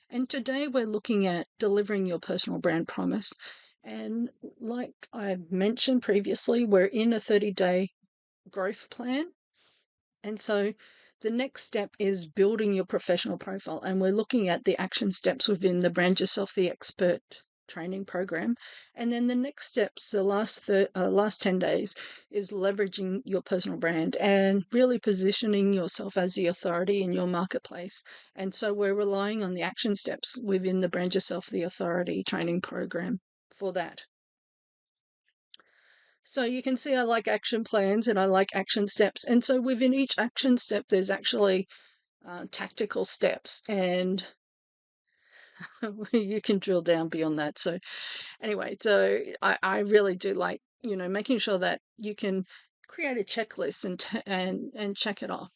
And today we're looking at delivering your personal brand promise. And like I mentioned previously, we're in a 30-day growth plan. And so the next step is building your professional profile. And we're looking at the action steps within the Brand Yourself the Expert training program. And then the next steps, the last 10 days, is leveraging your personal brand and really positioning yourself as the authority in your marketplace. And so we're relying on the action steps within the Brand Yourself the Authority training program for that. So you can see I like action plans and I like action steps. And so within each action step, there's actually tactical steps, and you can drill down beyond that. So anyway, so I really do like, making sure that you can create a checklist and check it off.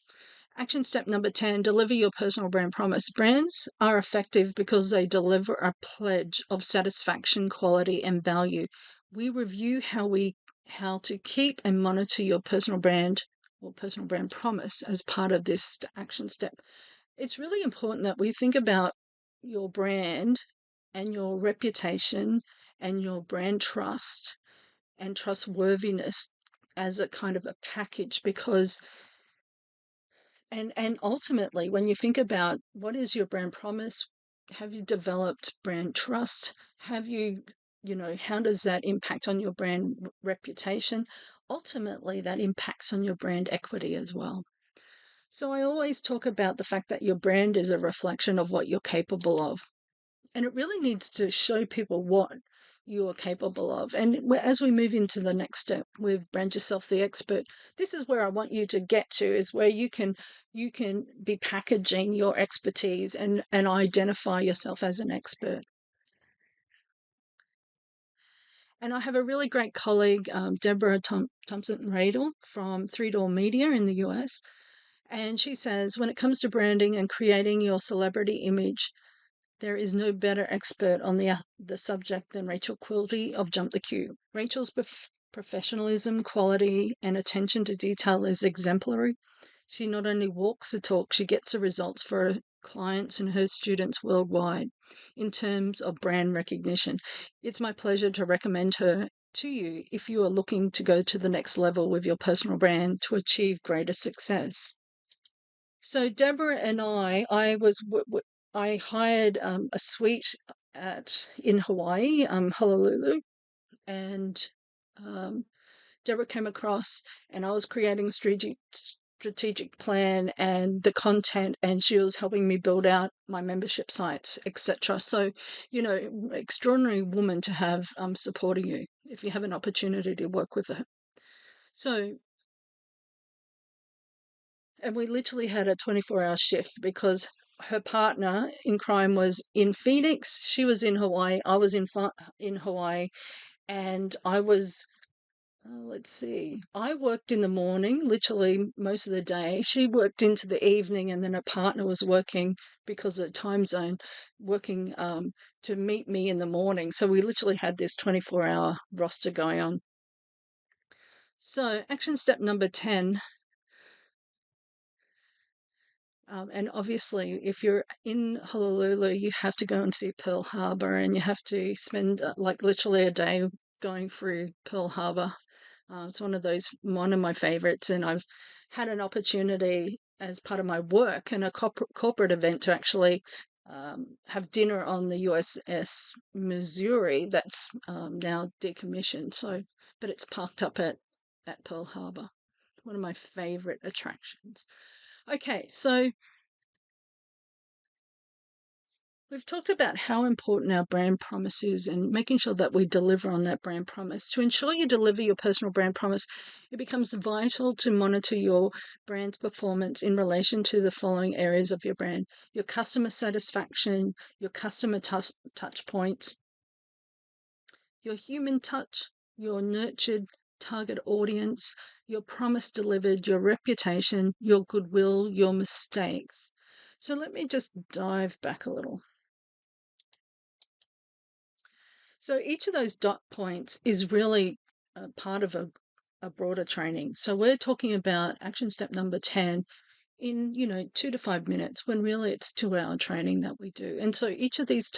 Action step number 10, deliver your personal brand promise. Brands are effective because they deliver a pledge of satisfaction, quality, and value. We review how to keep and monitor your personal brand or personal brand promise as part of this action step. It's really important that we think about your brand and your reputation and your brand trust and trustworthiness as a kind of a package, because and ultimately, when you think about what is your brand promise, have you developed brand trust? Have you, how does that impact on your brand reputation? Ultimately, that impacts on your brand equity as well. So I always talk about the fact that your brand is a reflection of what you're capable of. And it really needs to show people what you are capable of. And as we move into the next step with Brand Yourself the Expert, this is where I want you to get to, is where you can be packaging your expertise and identify yourself as an expert. And I have a really great colleague, Deborah Thompson-Radel from 3 Door Media in the US. And she says, when it comes to branding and creating your celebrity image, there is no better expert on the subject than Rachel Quilty of JumptheQ. Rachel's professionalism, quality, and attention to detail is exemplary. She not only walks the talk, she gets the results for her clients and her students worldwide in terms of brand recognition. It's my pleasure to recommend her to you if you are looking to go to the next level with your personal brand to achieve greater success. So Deborah and I hired a suite in Hawaii, Honolulu, and Deborah came across, and I was creating strategic plan and the content, and she was helping me build out my membership sites, etc. So, extraordinary woman to have supporting you if you have an opportunity to work with her. So, and we literally had a 24-hour shift because her partner in crime was in Phoenix. She was in Hawaii. I was in Hawaii, and I was, let's see, I worked in the morning, literally most of the day. She worked into the evening, and then her partner was working because of the time zone, working to meet me in the morning. So we literally had this 24-hour roster going on. So action step number 10. And obviously, if you're in Honolulu, you have to go and see Pearl Harbor, and you have to spend like literally a day going through Pearl Harbor. It's one of my favorites, and I've had an opportunity as part of my work and a corporate event to actually have dinner on the USS Missouri that's now decommissioned. So, but it's parked up at Pearl Harbor. One of my favorite attractions. Okay, so we've talked about how important our brand promise is and making sure that we deliver on that brand promise. To ensure you deliver your personal brand promise, it becomes vital to monitor your brand's performance in relation to the following areas of your brand: your customer satisfaction, your customer touch points, your human touch, your nurtured target audience, your promise delivered, your reputation, your goodwill, your mistakes. So let me just dive back a little. So each of those dot points is really part of a broader training. So we're talking about action step number 10 in 2 to 5 minutes, when really it's 2 hour training that we do. And so each of these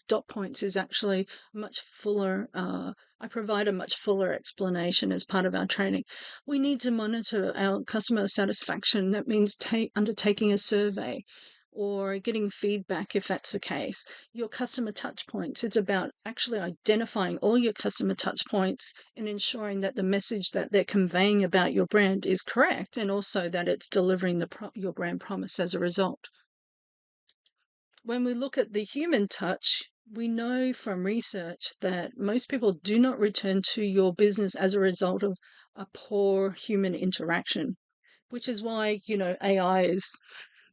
dot points is actually much fuller. I provide a much fuller explanation as part of our training. We need to monitor our customer satisfaction. That means undertaking a survey or getting feedback if that's the case. Your customer touch points, it's about actually identifying all your customer touch points and ensuring that the message that they're conveying about your brand is correct, and also that it's delivering your brand promise as a result. When we look at the human touch, we know from research that most people do not return to your business as a result of a poor human interaction, which is why, AI is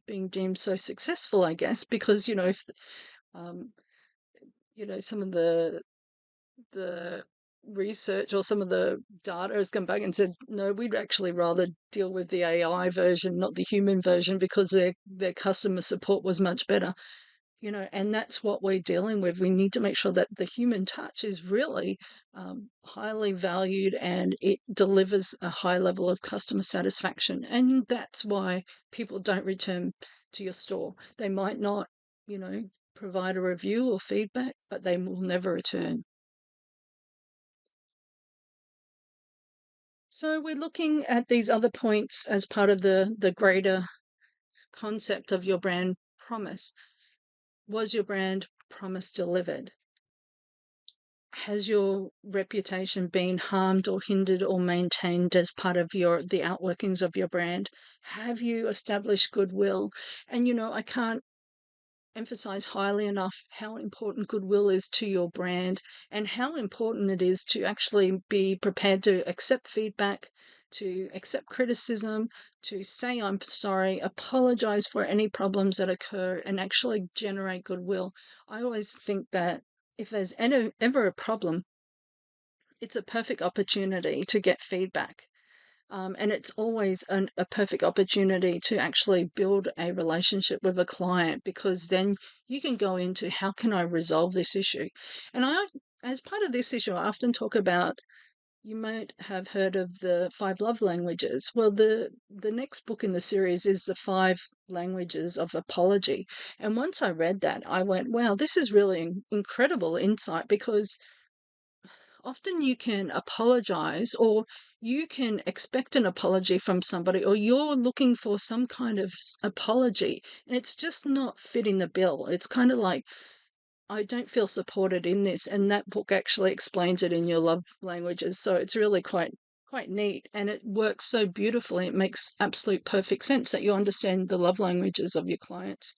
being deemed so successful, I guess, because, if, um, some of the research or some of the data has come back and said, no, we'd actually rather deal with the AI version, not the human version, because their customer support was much better. And that's what we're dealing with. We need to make sure that the human touch is really highly valued and it delivers a high level of customer satisfaction. And that's why people don't return to your store. They might not, provide a review or feedback, but they will never return. So we're looking at these other points as part of the greater concept of your brand promise. Was your brand promise delivered? Has your reputation been harmed or hindered or maintained as part of the outworkings of your brand? Have you established goodwill? And I can't emphasize highly enough how important goodwill is to your brand and how important it is to actually be prepared to accept feedback, to accept criticism, to say I'm sorry, apologize for any problems that occur, and actually generate goodwill. I always think that if there's ever a problem, it's a perfect opportunity to get feedback. And it's always a perfect opportunity to actually build a relationship with a client, because then you can go into how can I resolve this issue. And as part of this issue, I often talk about, you might have heard of the 5 love languages. Well, the next book in the series is the 5 languages of apology. And once I read that, I went, wow, this is really incredible insight, because often you can apologize, or you can expect an apology from somebody, or you're looking for some kind of apology, and it's just not fitting the bill. It's kind of like, I don't feel supported in this. And that book actually explains it in your love languages. So it's really quite neat, and it works so beautifully. It makes absolute perfect sense that you understand the love languages of your clients.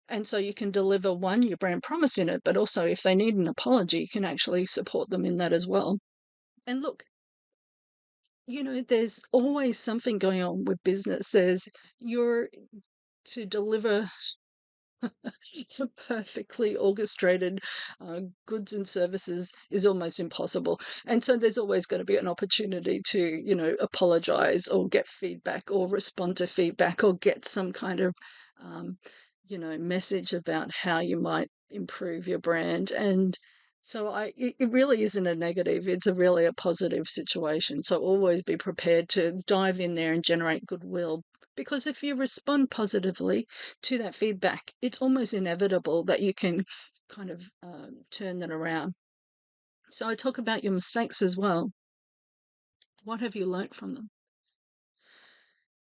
And so you can deliver your brand promise in it, but also if they need an apology, you can actually support them in that as well. And look, there's always something going on with business. You're to deliver perfectly orchestrated goods and services is almost impossible. And so there's always going to be an opportunity to, apologize or get feedback or respond to feedback or get some kind of, message about how you might improve your brand. And so it really isn't a negative. It's really a positive situation. So always be prepared to dive in there and generate goodwill, because if you respond positively to that feedback, it's almost inevitable that you can kind of turn that around. So I talk about your mistakes as well. What have you learnt from them?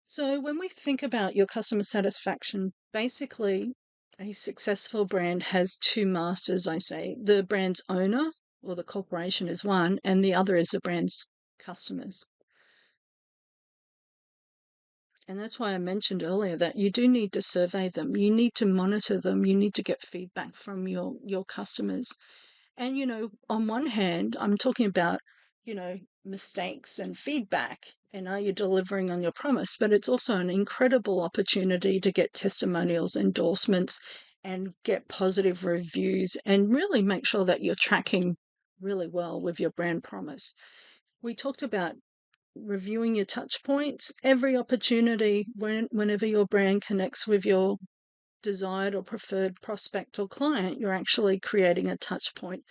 So when we think about your customer satisfaction, basically a successful brand has 2 masters, I say. The brand's owner, or the corporation, is one, and the other is the brand's customers. And that's why I mentioned earlier that you do need to survey them. You need to monitor them. You need to get feedback from your customers. And, on one hand, I'm talking about, mistakes and feedback, and are you delivering on your promise? But it's also an incredible opportunity to get testimonials, endorsements, and get positive reviews, and really make sure that you're tracking really well with your brand promise. We talked about reviewing your touch points. Every opportunity, whenever your brand connects with your desired or preferred prospect or client, you're actually creating a touch point.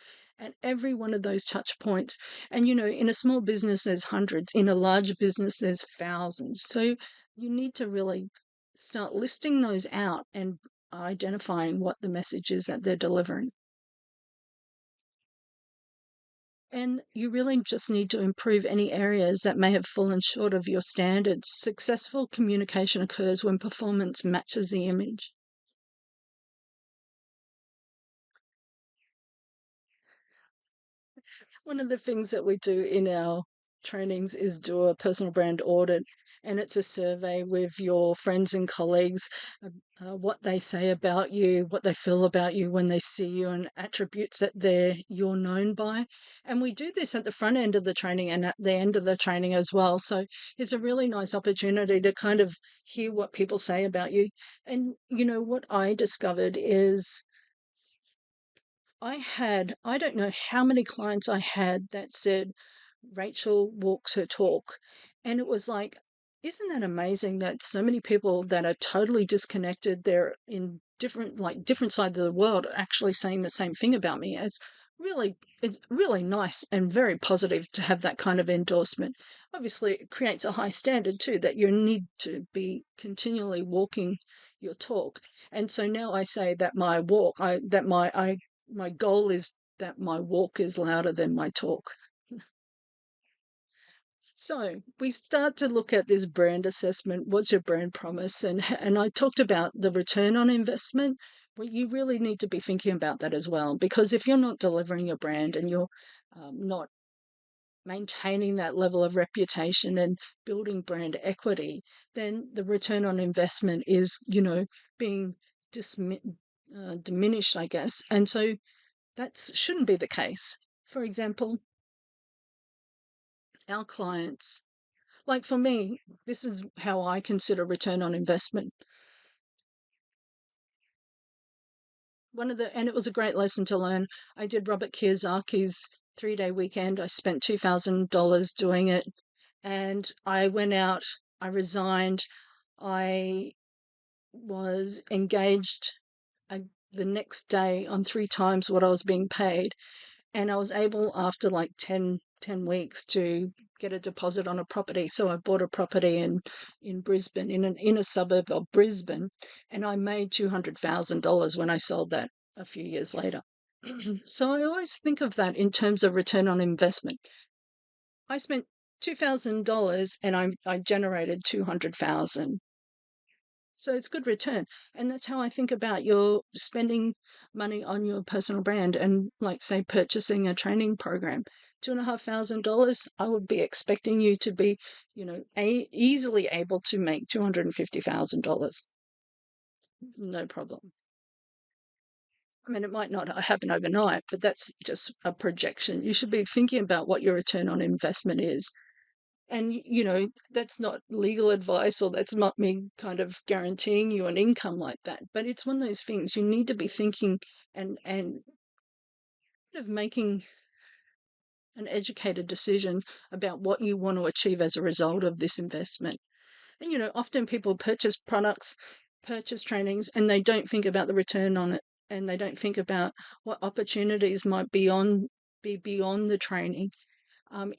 And every one of those touch points, and in a small business, there's hundreds, in a large business, there's thousands. So you need to really start listing those out and identifying what the message is that they're delivering. And you really just need to improve any areas that may have fallen short of your standards. Successful communication occurs when performance matches the image. One of the things that we do in our trainings is do a personal brand audit, and it's a survey with your friends and colleagues, what they say about you, what they feel about you when they see you, and attributes that you're known by. And we do this at the front end of the training and at the end of the training as well. So it's a really nice opportunity to kind of hear what people say about you. And what I discovered is I don't know how many clients I had that said, Rachel walks her talk. And it was like, isn't that amazing that so many people that are totally disconnected, they're in different sides of the world, are actually saying the same thing about me? It's really nice and very positive to have that kind of endorsement. Obviously, it creates a high standard too, that you need to be continually walking your talk. And so now I say that my goal is that my walk is louder than my talk. So we start to look at this brand assessment. What's your brand promise? And I talked about the return on investment. Well, you really need to be thinking about that as well, because if you're not delivering your brand and you're not maintaining that level of reputation and building brand equity, then the return on investment is, being diminished, I guess. And so that shouldn't be the case. For example, our clients, like for me, this is how I consider return on investment. And it was a great lesson to learn. I did Robert Kiyosaki's 3-day weekend. I spent $2,000 doing it. And I went out, I resigned, I was engaged the next day on 3 times what I was being paid. And I was able, after like 10 weeks, to get a deposit on a property. So I bought a property in Brisbane, in an inner suburb of Brisbane, and I made $200,000 when I sold that a few years later. So I always think of that in terms of return on investment. I spent $2,000 and I generated 200,000. So it's good return. And that's how I think about your spending money on your personal brand and, like, say, purchasing a training program. $2,500, I would be expecting you to be, easily able to make $250,000. No problem. I mean, it might not happen overnight, but that's just a projection. You should be thinking about what your return on investment is. And, that's not legal advice, or that's not me kind of guaranteeing you an income like that. But it's one of those things you need to be thinking and kind of making an educated decision about what you want to achieve as a result of this investment. And, often people purchase products, purchase trainings, and they don't think about the return on it. And they don't think about what opportunities might be beyond the training,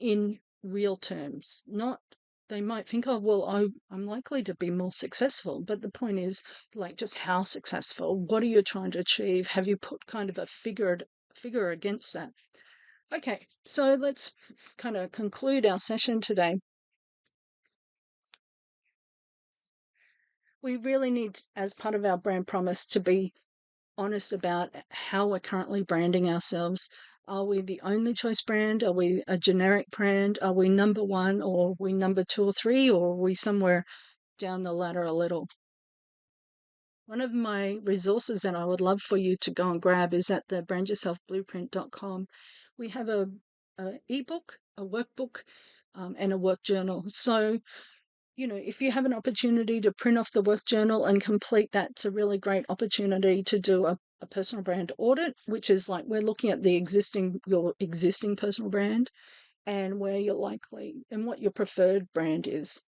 in real terms. Not, they might think, oh, well, I'm likely to be more successful. But the point is, like, just how successful? What are you trying to achieve? Have you put kind of a figure against that? Okay, so let's kind of conclude our session today. We really need, as part of our brand promise, to be honest about how we're currently branding ourselves. Are we the only choice brand? Are we a generic brand? Are we number one, or are we number 2 or 3, or are we somewhere down the ladder a little? One of my resources that I would love for you to go and grab is at the brandyourselfblueprint.com. We have a ebook, a workbook, and a work journal. So, if you have an opportunity to print off the work journal and complete that, it's a really great opportunity to do a personal brand audit, which is like we're looking at your existing personal brand and where you're likely and what your preferred brand is.